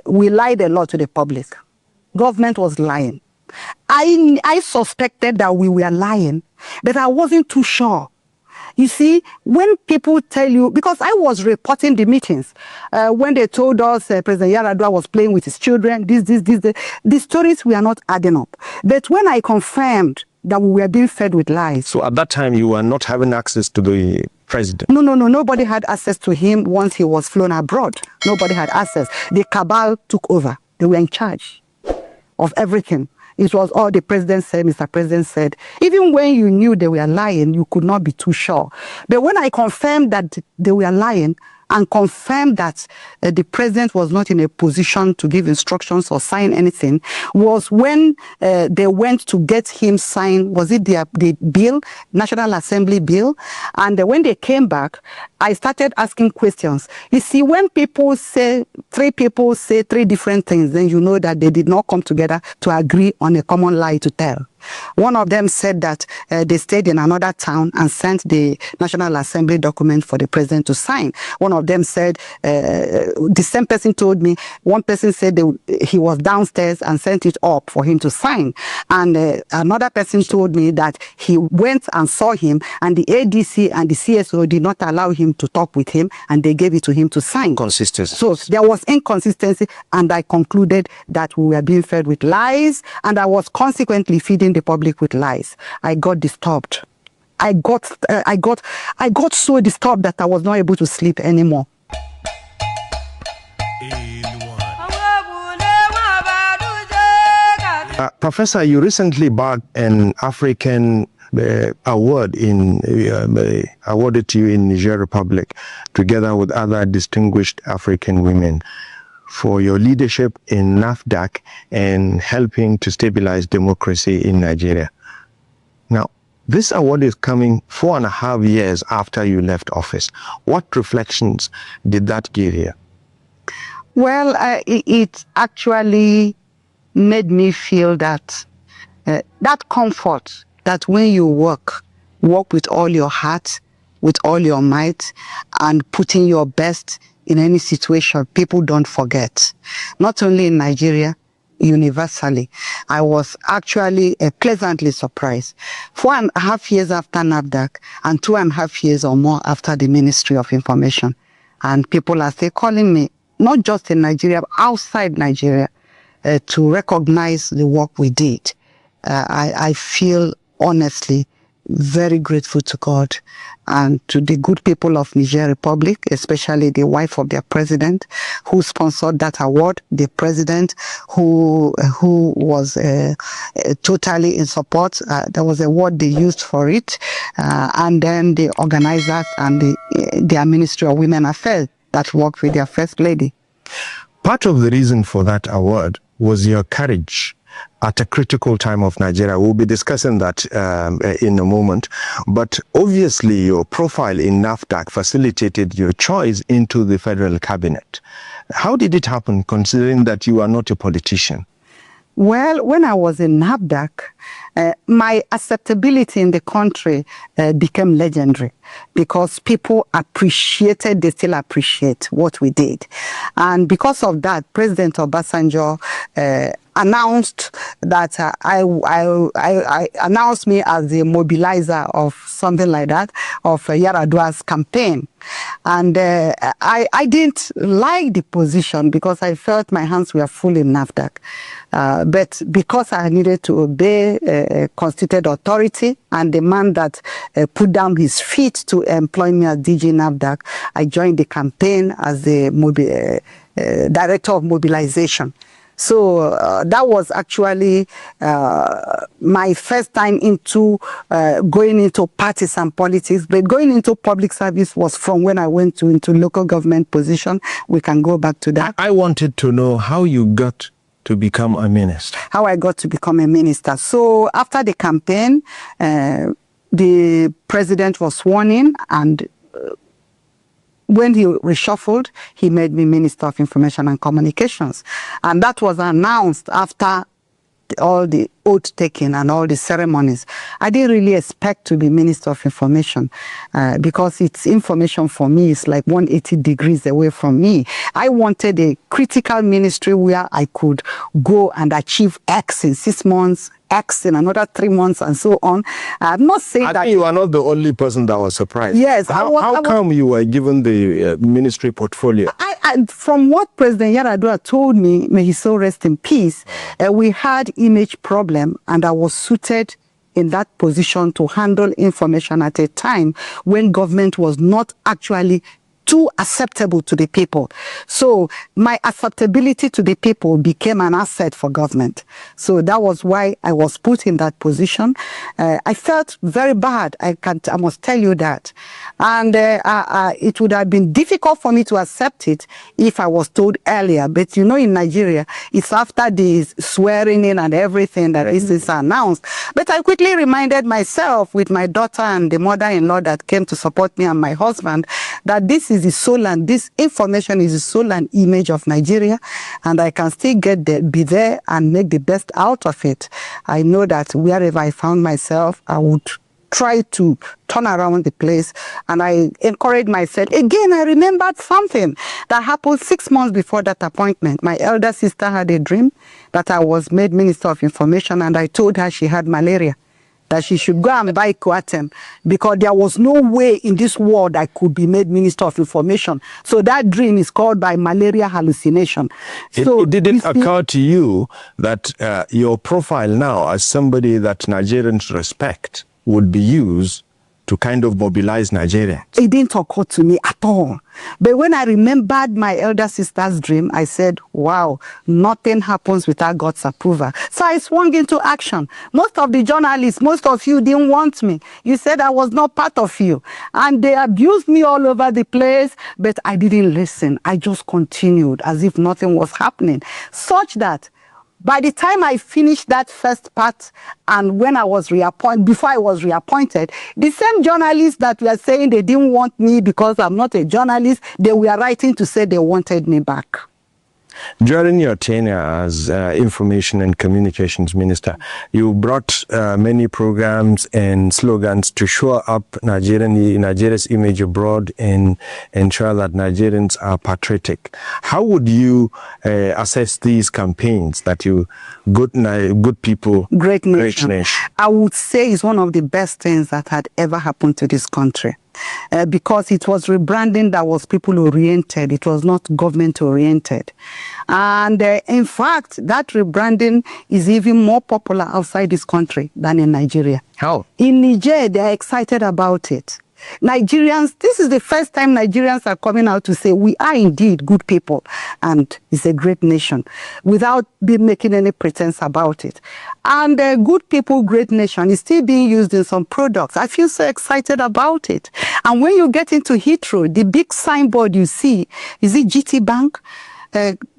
we lied a lot to the public. Government was lying. I suspected that we were lying, but I wasn't too sure. You see, when people tell you, because I was reporting the meetings, when they told us President Yar'Adua was playing with his children, the stories were not adding up. But when I confirmed that we were being fed with lies. So at that time, you were not having access to the president? No. Nobody had access to him once he was flown abroad. Nobody had access. The cabal took over. They were in charge of everything. It was all the president said, Mr. President said. Even when you knew they were lying, you could not be too sure. But when I confirmed that they were lying and confirmed that the president was not in a position to give instructions or sign anything, was when they went to get him sign, was it the bill, National Assembly bill? And when they came back, I started asking questions. You see, when three people say three different things, then you know that they did not come together to agree on a common lie to tell. One of them said that they stayed in another town and sent the National Assembly document for the president to sign. One of them said, the same person told me, one person said he was downstairs and sent it up for him to sign. And another person told me that he went and saw him and the ADC and the CSO did not allow him to talk with him and they gave it to him to sign. Consistency. So there was inconsistency and I concluded that we were being fed with lies and I was consequently feeding the public with lies. I got disturbed. I got so disturbed that I was not able to sleep anymore. Professor, you recently bagged an African award awarded to you in Niger Republic, together with other distinguished African women, for your leadership in NAFDAC and helping to stabilize democracy in Nigeria. Now, this award is coming 4.5 years after you left office. What reflections did that give you? Well, it actually made me feel that that comfort that when you work with all your heart, with all your might, and putting your best in any situation, people don't forget. Not only in Nigeria, universally. I was actually pleasantly surprised. 4.5 years after NAFDAC and 2.5 years or more after the Ministry of Information. And people are still calling me, not just in Nigeria, but outside Nigeria, to recognize the work we did. I feel honestly very grateful to God and to the good people of Niger Republic, especially the wife of their president who sponsored that award, the president who was totally in support. There was a word they used for it, and then the organizers and their Ministry of Women Affairs that worked with their First Lady. Part of the reason for that award was your courage at a critical time of Nigeria. We'll be discussing that in a moment. But obviously, your profile in NAFDAC facilitated your choice into the federal cabinet. How did it happen, considering that you are not a politician? Well, when I was in NAFDAC, my acceptability in the country became legendary because people appreciated, they still appreciate what we did. And because of that, President Obasanjo announced that I announced me as the mobilizer of something like that, of Yar'Adua's campaign. And I didn't like the position because I felt my hands were full in NAFDAC. But because I needed to obey a constituted authority and the man that put down his feet to employ me as DG NAFDAC, I joined the campaign as the Director of Mobilization. So that was actually my first time into going into partisan politics, but going into public service was from when I went into local government position. We can go back to that. I wanted to know how you got to become a minister. How I got to become a minister. So after the campaign, the president was sworn in, and when he reshuffled, he made me Minister of Information and Communications. And that was announced after all the oath taking and all the ceremonies, I didn't really expect to be Minister of Information because it's information for me is like 180 degrees away from me. I wanted a critical ministry where I could go and achieve X in 6 months, X in another 3 months, and so on. I'm not saying that... I think you are not the only person that was surprised. Yes. How come you were given the ministry portfolio? From what President Yar'Adua told me, may he so rest in peace, we had image problem, and I was suited in that position to handle information at a time when government was not actually too acceptable to the people. So my acceptability to the people became an asset for government. So that was why I was put in that position. I felt very bad. I must tell you that. And it would have been difficult for me to accept it if I was told earlier. But you know, in Nigeria, it's after the swearing in and everything that this is announced. But I quickly reminded myself with my daughter and the mother-in-law that came to support me and my husband that this is the soul and this information is the soul and image of Nigeria, and I can still be there and make the best out of it. I know that wherever I found myself, I would try to turn around the place, and I encouraged myself. Again, I remembered something that happened 6 months before that appointment. My elder sister had a dream that I was made Minister of Information, and I told her she had malaria, that she should go and buy Coartem, because there was no way in this world I could be made Minister of Information. So that dream is called by malaria hallucination. So it didn't occur to you that your profile now as somebody that Nigerians respect would be used to kind of mobilize Nigeria? It didn't occur to me at all. But when I remembered my elder sister's dream, I said, wow, nothing happens without God's approval. So I swung into action. Most of the journalists, most of you didn't want me. You said I was not part of you. And they abused me all over the place, but I didn't listen. I just continued as if nothing was happening. Such that by the time I finished that first part, and when I was reappointed, before I was reappointed, the same journalists that were saying they didn't want me because I'm not a journalist, they were writing to say they wanted me back. During your tenure as Information and Communications Minister, you brought many programs and slogans to shore up Nigeria's image abroad and ensure that Nigerians are patriotic. How would you assess these campaigns that you, good people, great nation? I would say it's one of the best things that had ever happened to this country. Because it was rebranding that was people-oriented. It was not government-oriented. And in fact, that rebranding is even more popular outside this country than in Nigeria. How? In Niger, they are excited about it. Nigerians, this is the first time Nigerians are coming out to say we are indeed good people and it's a great nation without making any pretense about it. And good people, great nation is still being used in some products. I feel so excited about it. And when you get into Heathrow, the big signboard you see, is it GT Bank?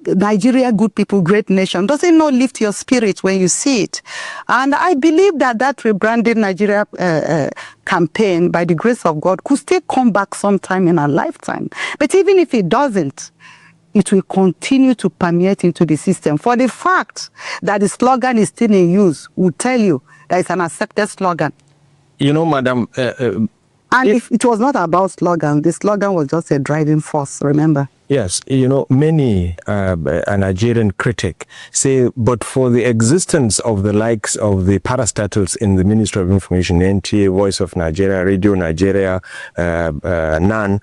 Nigeria, good people, great nation. Does it not lift your spirit when you see it? And I believe that that Rebranding Nigeria campaign, by the grace of God, could still come back sometime in our lifetime. But even if it doesn't, it will continue to permeate into the system. For the fact that the slogan is still in use will tell you that it's an accepted slogan. You know, Madam... and if it was not about slogan, the slogan was just a driving force, remember? Yes, you know, many a Nigerian critic say, but for the existence of the likes of the parastatals in the Ministry of Information, NTA, Voice of Nigeria, Radio Nigeria, NAN,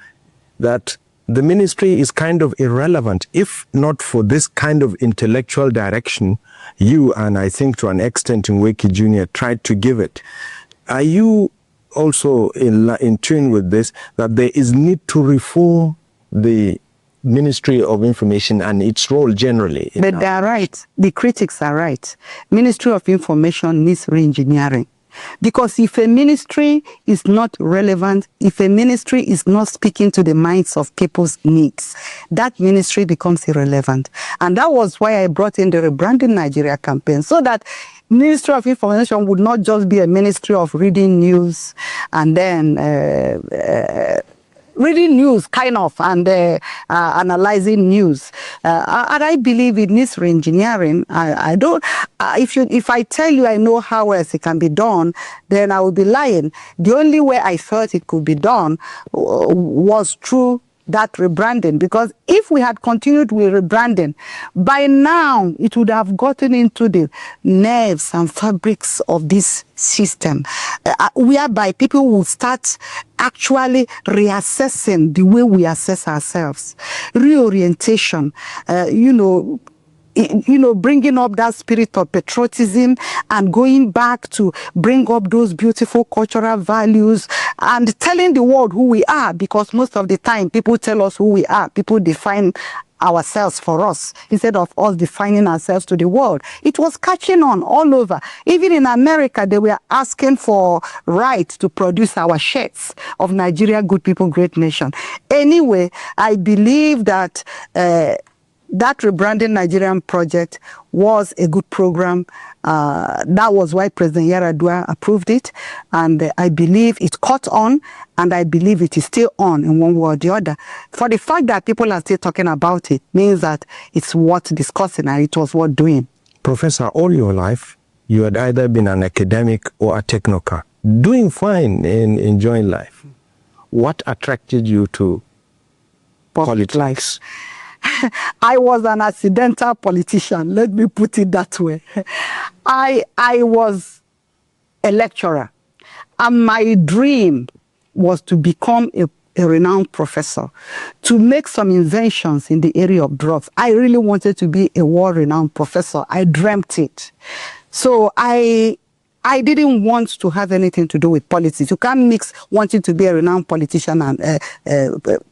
that the ministry is kind of irrelevant. If not for this kind of intellectual direction, you, and I think to an extent Nweki Jr., tried to give it. Are you also in tune with this, that there is need to reform the Ministry of Information and its role generally? But they are right. The critics are right. Ministry of Information needs re-engineering. Because if a ministry is not relevant, if a ministry is not speaking to the minds of people's needs, that ministry becomes irrelevant. And that was why I brought in the Rebranding Nigeria campaign, so that Ministry of Information would not just be a ministry of reading news and then reading news, kind of, and analyzing news. And I believe it needs re-engineering. I don't. If I tell you I know how else it can be done, then I will be lying. The only way I thought it could be done was through that rebranding, because if we had continued with rebranding, by now it would have gotten into the nerves and fabrics of this system, whereby people will start actually reassessing the way we assess ourselves, reorientation, bringing up that spirit of patriotism and going back to bring up those beautiful cultural values and telling the world who we are, because most of the time people tell us who we are. People define ourselves for us instead of us defining ourselves to the world. It was catching on all over. Even in America, they were asking for right to produce our shirts of Nigeria, good people, great nation. Anyway, I believe that that Rebranding Nigerian project was a good program. That was why President Yar'Adua approved it. And I believe it caught on, and I believe it is still on in one way or the other. For the fact that people are still talking about it means that it's worth discussing and it was worth doing. Professor, all your life, you had either been an academic or a technocrat, doing fine and enjoying life. What attracted you to politics? I was an accidental politician, let me put it that way. I was a lecturer, and my dream was to become a renowned professor, to make some inventions in the area of drugs. I really wanted to be a world-renowned professor. I dreamt it. So I didn't want to have anything to do with politics. You can't mix wanting to be a renowned politician and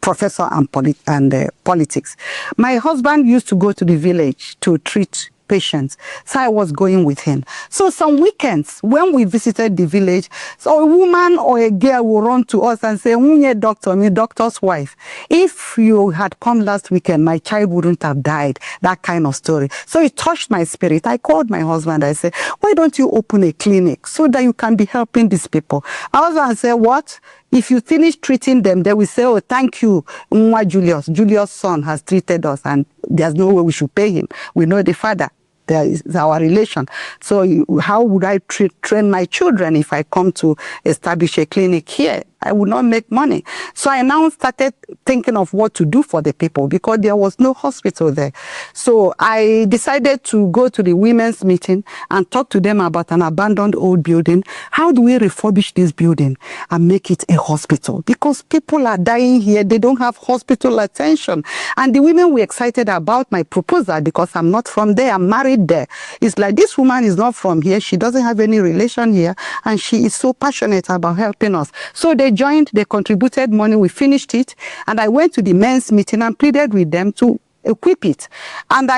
professor and politics. My husband used to go to the village to treat patients, so I was going with him. So some weekends, when we visited the village, so a woman or a girl will run to us and say, doctor, me doctor's wife, if you had come last weekend, my child wouldn't have died. That kind of story. So it touched my spirit. I called my husband. I said, why don't you open a clinic so that you can be helping these people? My husband said, what? If you finish treating them, they will say, oh, thank you, Julius. Julius' son has treated us, and there's no way we should pay him. We know the father. There is our relation. So how would I train my children if I come to establish a clinic here? I would not make money. So I now started thinking of what to do for the people, because there was no hospital there. So I decided to go to the women's meeting and talk to them about an abandoned old building. How do we refurbish this building and make it a hospital? Because people are dying here. They don't have hospital attention. And the women were excited about my proposal, because I'm not from there. I'm married there. It's like, this woman is not from here. She doesn't have any relation here. And she is so passionate about helping us. So they joined, they contributed money, we finished it, and I went to the men's meeting and pleaded with them to equip it. And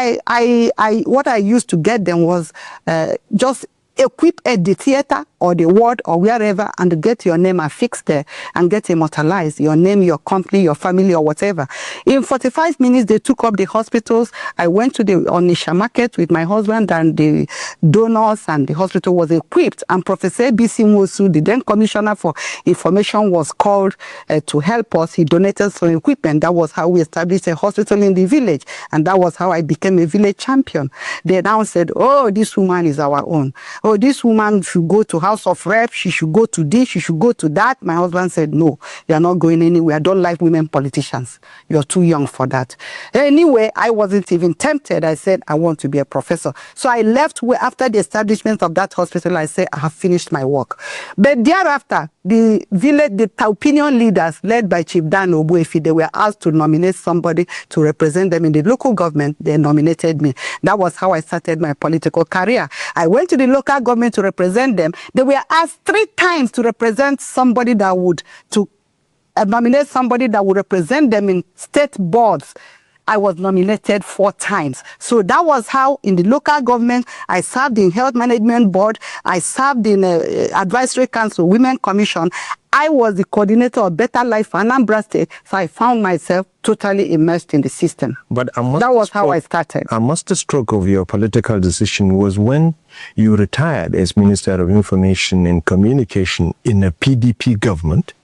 what I used to get them was just equip at the theater or the ward or wherever, and get your name affixed there and get immortalized, your name, your company, your family, or whatever. In 45 minutes, they took up the hospitals. I went to the Onisha market with my husband and the donors, and the hospital was equipped. And Professor B.C. Mosu, the then commissioner for information, was called to help us. He donated some equipment. That was how we established a hospital in the village. And that was how I became a village champion. They now said, oh, this woman is our own. Oh, this woman should go to House of Rep, she should go to this, she should go to that. My husband said, no, you're not going anywhere. I don't like women politicians. You're too young for that. Anyway, I wasn't even tempted. I said, I want to be a professor. So I left after the establishment of that hospital. I said, I have finished my work. But thereafter, the village, the opinion leaders led by Chief Dan Obuefi, they were asked to nominate somebody to represent them in the local government. They nominated me. That was how I started my political career. I went to the local government to represent them. They were asked 3 times to represent somebody that would, nominate somebody that would represent them in state boards. I was nominated 4 times. So that was how in the local government, I served in Health Management Board, I served in Advisory Council, Women Commission. I was the coordinator of Better Life for Anambra State, so I found myself totally immersed in the system. But that was how I started. A masterstroke of your political decision was when you retired as Minister of Information and Communication in a PDP government.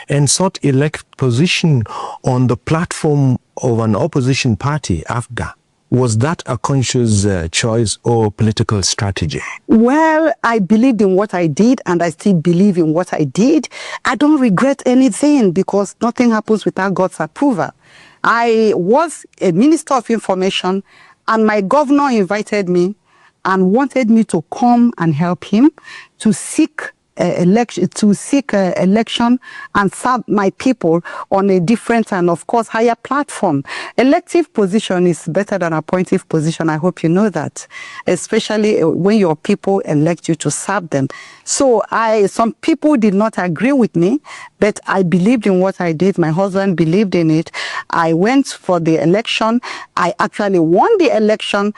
and sought elect position on the platform of an opposition party, AFGA. Was that a conscious choice or political strategy? Well, I believed in what I did, and I still believe in what I did. I don't regret anything because nothing happens without God's approval. I was a minister of information, and my governor invited me and wanted me to come and help him to seek election and serve my people on a different and of course higher platform. Elective position is better than appointive position. I hope you know that, especially when your people elect you to serve them. So some people did not agree with me, but I believed in what I did. My husband believed in it. I went for the election. I actually won the election.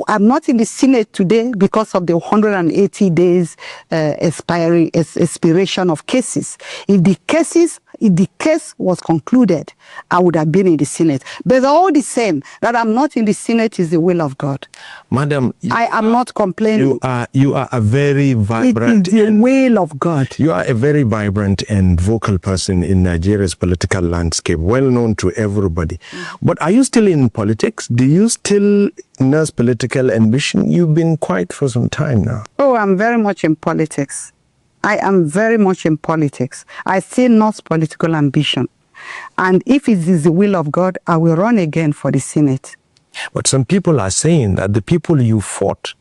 I'm not in the Senate today because of the 180 days expiration of cases. If the case was concluded, I would have been in the Senate. But all the same, that I'm not in the Senate is the will of God. Madam, I am not complaining. You are a very vibrant... It is the will of God. You are a very vibrant and vocal person in Nigeria's political landscape, well known to everybody. But are you still in politics? Do you still nurse political ambition? You've been quiet for some time now. Oh, I'm very much in politics. I am very much in politics. I still nurse political ambition. And if it is the will of God, I will run again for the Senate. But some people are saying that the people you fought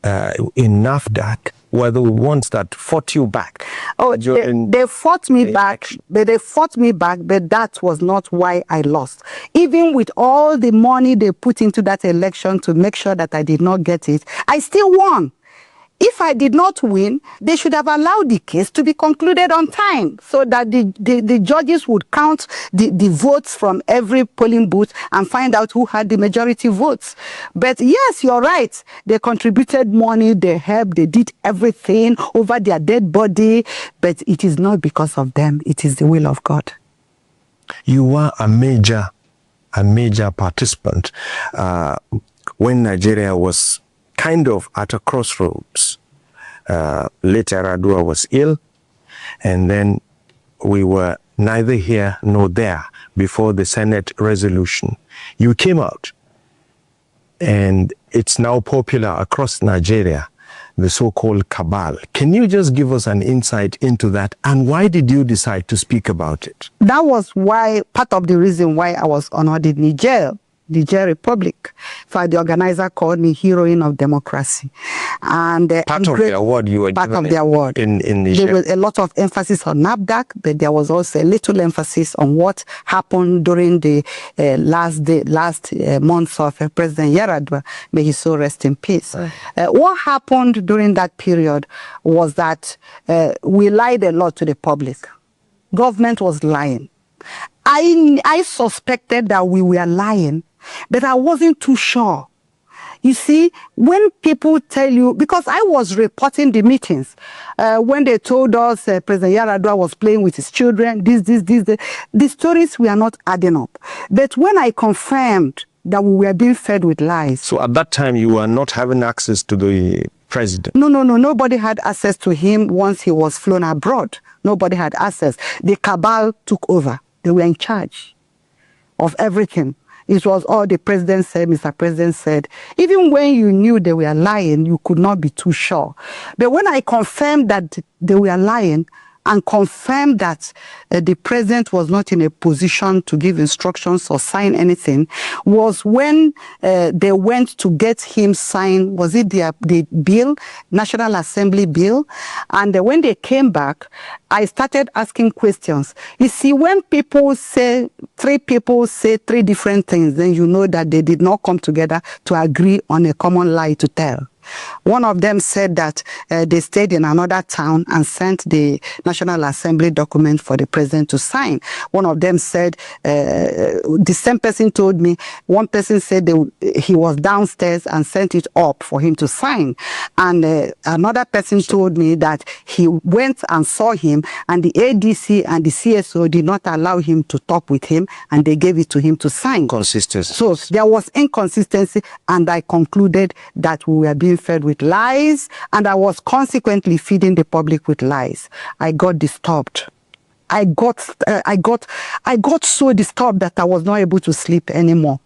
in NAFDAC were the ones that fought you back. Oh, they fought me back, but that was not why I lost. Even with all the money they put into that election to make sure that I did not get it, I still won. If I did not win, they should have allowed the case to be concluded on time so that the judges would count the votes from every polling booth and find out who had the majority votes. But yes, you're right. They contributed money, they helped, they did everything over their dead body. But it is not because of them. It is the will of God. You were a major participant when Nigeria was kind of at a crossroads. Late Yar'Adua was ill, and then we were neither here nor there before the Senate resolution. You came out, and it's now popular across Nigeria, the so-called cabal. Can you just give us an insight into that, and why did you decide to speak about it? That was part of the reason why I was honored in Niger Republic. For the organizer called me heroine of democracy. And part of the award you were part given of the award. In Niger. There was a lot of emphasis on NAFDAC, but there was also a little emphasis on what happened during the last months of President Yar'Adua. May he so rest in peace. What happened during that period was that we lied a lot to the public. Government was lying. I suspected that we were lying, but I wasn't too sure. You see, when people tell you, because I was reporting the meetings, when they told us President Yar'Adua was playing with his children, the stories were not adding up. But when I confirmed that we were being fed with lies. So at that time, you were not having access to the president? No. Nobody had access to him once he was flown abroad. Nobody had access. The cabal took over. They were in charge of everything. It was all the president said, Mr. President said. Even when you knew they were lying, you could not be too sure. But when I confirmed that they were lying and confirmed that the president was not in a position to give instructions or sign anything, was when they went to get him sign, was it the bill, National Assembly bill? And when they came back, I started asking questions. You see, when three people say three different things, then you know that they did not come together to agree on a common lie to tell. One of them said that they stayed in another town and sent the National Assembly document for the president to sign. One of them said, the same person told me, one person said he was downstairs and sent it up for him to sign. And another person told me that he went and saw him and the ADC and the CSO did not allow him to talk with him and they gave it to him to sign. Consistency. So there was inconsistency, and I concluded that we were being fed with lies, and I was consequently feeding the public with lies. I got disturbed. I got so disturbed that I was not able to sleep anymore.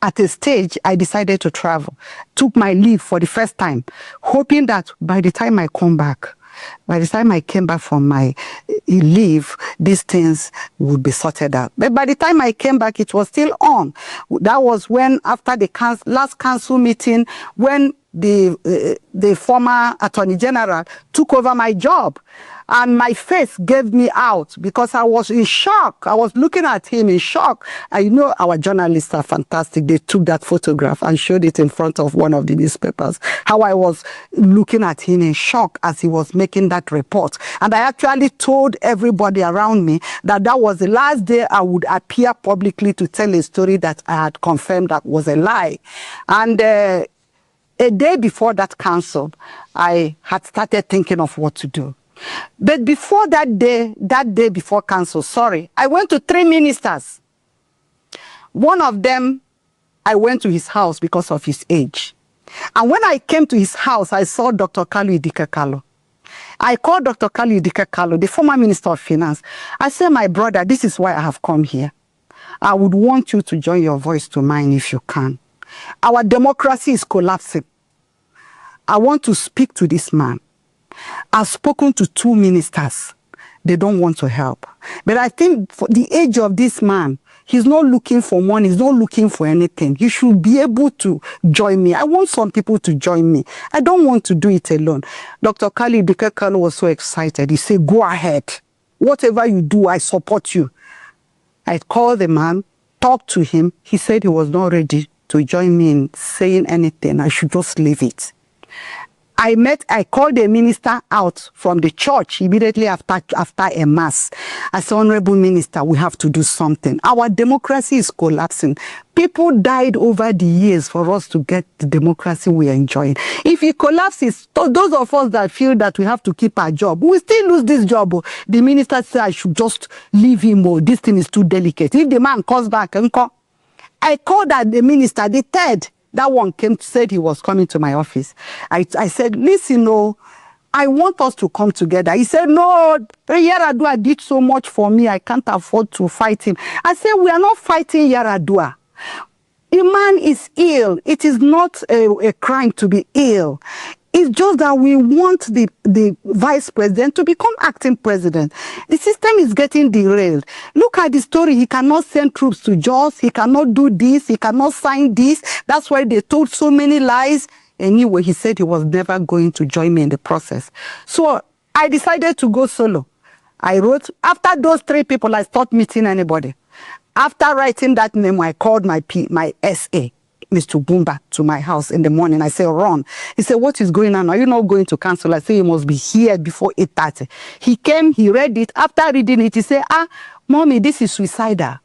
At a stage, I decided to travel. Took my leave for the first time, hoping that by the time I came back from my leave, these things would be sorted out. But by the time I came back, it was still on. That was when, after the last council meeting, when the former Attorney General took over my job. And my face gave me out because I was in shock. I was looking at him in shock. I know our journalists are fantastic. They took that photograph and showed it in front of one of the newspapers. How I was looking at him in shock as he was making that report. And I actually told everybody around me that that was the last day I would appear publicly to tell a story that I had confirmed that was a lie. And a day before that council, I had started thinking of what to do. But before that day before council, I went to 3 ministers. One of them, I went to his house because of his age. And when I came to his house, I saw Dr. Kalu Idike-Kalu. I called Dr. Kalu Idike-Kalu, the former Minister of Finance. I said, my brother, this is why I have come here. I would want you to join your voice to mine if you can. Our democracy is collapsing. I want to speak to this man. I've spoken to 2 ministers. They don't want to help. But I think for the age of this man, he's not looking for money. He's not looking for anything. He should be able to join me. I want some people to join me. I don't want to do it alone. Dr. Kalu Idike-Kalu was so excited. He said, go ahead. Whatever you do, I support you. I called the man, talked to him. He said he was not ready to join me in saying anything. I should just leave it. I called the minister out from the church immediately after a mass. I said, Honorable Minister, we have to do something. Our democracy is collapsing. People died over the years for us to get the democracy we are enjoying. If it collapses, those of us that feel that we have to keep our job, we still lose this job. The minister said I should just leave him. This thing is too delicate. If the man comes back, I called the minister, the third. That one said he was coming to my office. I said, listen, I want us to come together. He said, no, Yar'Adua did so much for me. I can't afford to fight him. I said, we are not fighting Yar'Adua. A man is ill. It is not a crime to be ill. It's just that we want the vice president to become acting president. The system is getting derailed. Look at the story. He cannot send troops to Jos. He cannot do this. He cannot sign this. That's why they told so many lies. Anyway, he said he was never going to join me in the process. So I decided to go solo. I wrote, after those 3 people, I stopped meeting anybody. After writing that memo, I called my SA. Mr. Bumba, to my house in the morning. I said, Ron. He said, what is going on? Are you not going to council? I said, you must be here before 8:30. He came, he read it. After reading it, he said, Mommy, this is suicidal.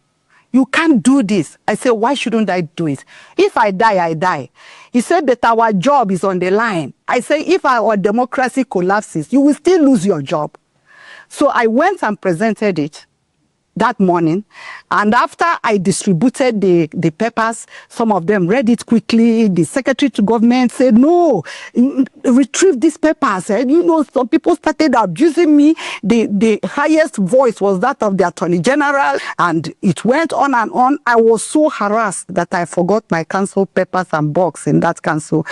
You can't do this. I said, why shouldn't I do it? If I die, I die. He said that our job is on the line. I said, if our democracy collapses, you will still lose your job. So I went and presented it that morning, and after I distributed the papers, some of them read it quickly. The secretary to government said, no, retrieve these papers. And some people started abusing me. The highest voice was that of the Attorney General, and it went on and on. I was so harassed that I forgot my council papers and box in that council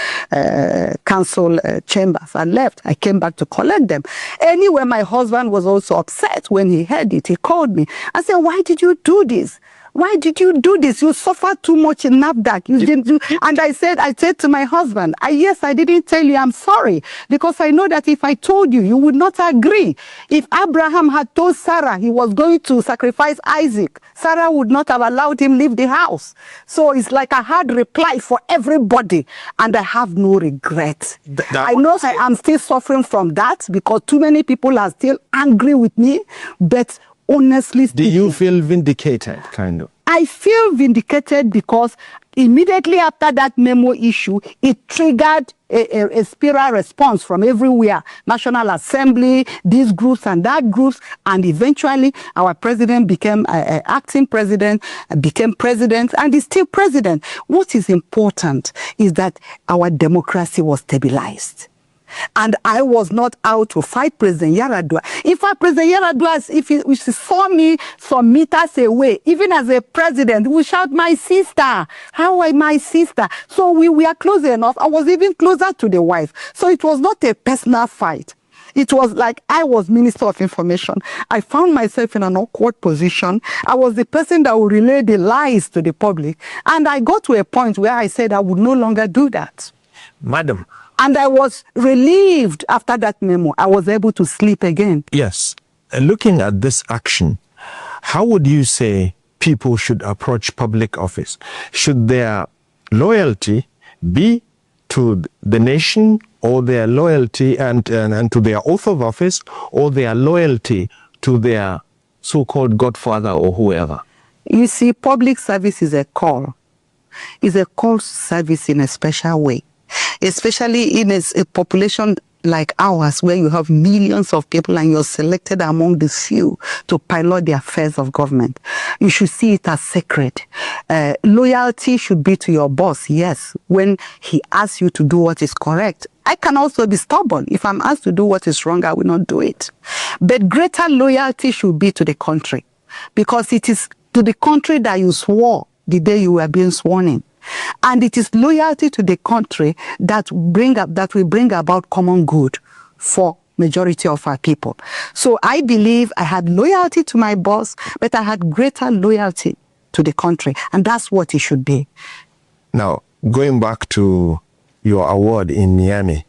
chambers. I left. I came back to collect them. Anyway, my husband was also upset when he heard it. He called me. I said, why did you do this? Why did you do this? You suffered too much in NAFDAC. You didn't do. And I said to my husband, yes, I didn't tell you. I'm sorry. Because I know that if I told you, you would not agree. If Abraham had told Sarah he was going to sacrifice Isaac, Sarah would not have allowed him leave the house. So it's like I had reply for everybody. And I have no regret. I know I am still suffering from that because too many people are still angry with me. But honestly speaking, do you feel vindicated, kind of? I feel vindicated because immediately after that memo issue, it triggered a spiral response from everywhere. National Assembly, these groups and that groups, and eventually our president became acting president, became president, and is still president. What is important is that our democracy was stabilized. And I was not out to fight President Yar'Adua. In fact, President Yar'Adua, if he saw me some meters away, even as a president, he would shout, "My sister, how are my sister?" So we were close enough. I was even closer to the wife. So it was not a personal fight. It was like I was Minister of Information. I found myself in an awkward position. I was the person that would relay the lies to the public. And I got to a point where I said I would no longer do that. Madam. And I was relieved after that memo. I was able to sleep again. Yes. Looking at this action, how would you say people should approach public office? Should their loyalty be to the nation, or their loyalty and to their oath of office, or their loyalty to their so-called godfather or whoever? You see, public service is a call. It's a call service in a special way, especially in a population like ours, where you have millions of people and you're selected among the few to pilot the affairs of government. You should see it as sacred. Loyalty should be to your boss, yes, when he asks you to do what is correct. I can also be stubborn. If I'm asked to do what is wrong, I will not do it. But greater loyalty should be to the country, because it is to the country that you swore the day you were being sworn in. And it is loyalty to the country that will bring about common good for majority of our people. So I believe I had loyalty to my boss, but I had greater loyalty to the country. And that's what it should be. Now, going back to your award in Niamey,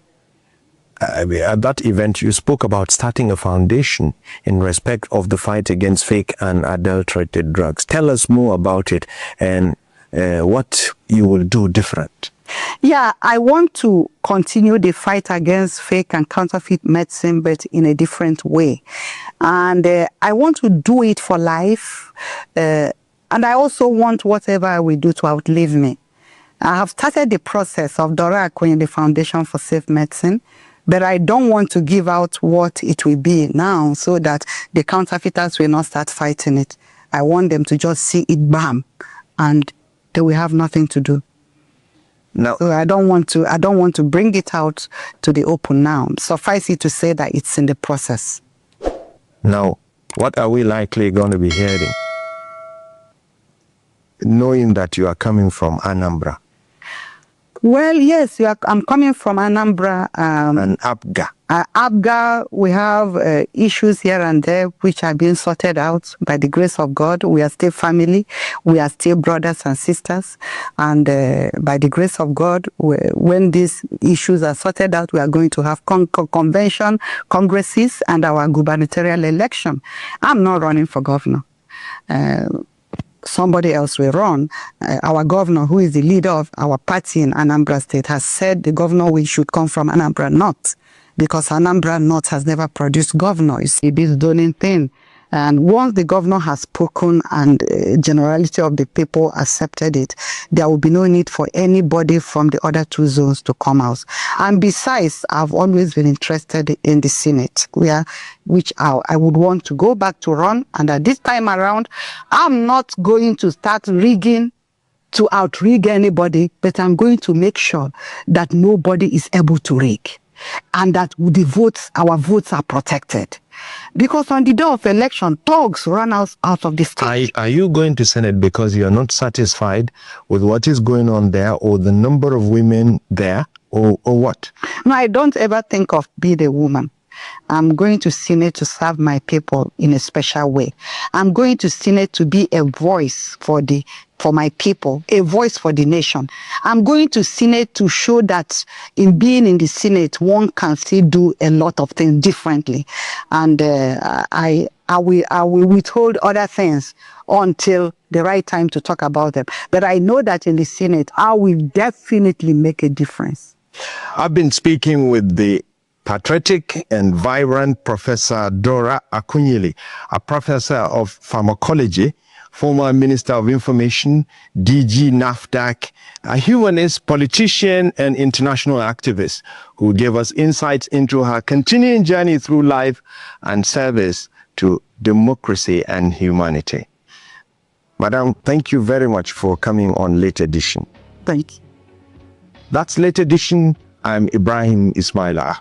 at that event, you spoke about starting a foundation in respect of the fight against fake and adulterated drugs. Tell us more about it and what you will do different. Yeah, I want to continue the fight against fake and counterfeit medicine, but in a different way. And I want to do it for life. And I also want whatever I will do to outlive me. I have started the process of Dora Akunyili Foundation for Safe Medicine, but I don't want to give out what it will be now so that the counterfeiters will not start fighting it. I want them to just see it, bam, and they will have nothing to do. Now, so I don't want to bring it out to the open now. Suffice it to say that it's in the process. Now, what are we likely going to be hearing, knowing that you are coming from Anambra? Well, yes, I'm coming from Anambra. And Abga. Abga, we have issues here and there which are being sorted out by the grace of God. We are still family. We are still brothers and sisters. And by the grace of God, when these issues are sorted out, we are going to have convention, congresses, and our gubernatorial election. I'm not running for governor. Somebody else will run. Our governor, who is the leader of our party in Anambra State, has said the governor should come from Anambra North, because Anambra North has never produced governors. It is doing thing. And once the governor has spoken and generality of the people accepted it, there will be no need for anybody from the other two zones to come out. And besides, I've always been interested in the Senate, which I would want to go back to run. And at this time around, I'm not going to start rigging to outrig anybody, but I'm going to make sure that nobody is able to rig, and that our votes are protected. Because on the day of election, thugs run out of the state. Are you going to Senate because you are not satisfied with what is going on there, or the number of women there, or what? No, I don't ever think of being a woman. I'm going to Senate to serve my people in a special way. I'm going to Senate to be a voice for my people, a voice for the nation. I'm going to Senate to show that in being in the Senate, one can still do a lot of things differently. And I will withhold other things until the right time to talk about them. But I know that in the Senate, I will definitely make a difference. I've been speaking with the patriotic and vibrant Professor Dora Akunyili, a professor of pharmacology, former Minister of Information, DG NAFDAC, a humanist, politician, and international activist who gave us insights into her continuing journey through life and service to democracy and humanity. Madam, thank you very much for coming on Late Edition. Thank you. That's Late Edition. I'm Ibrahim Ismaila.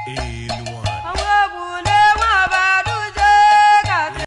Hey.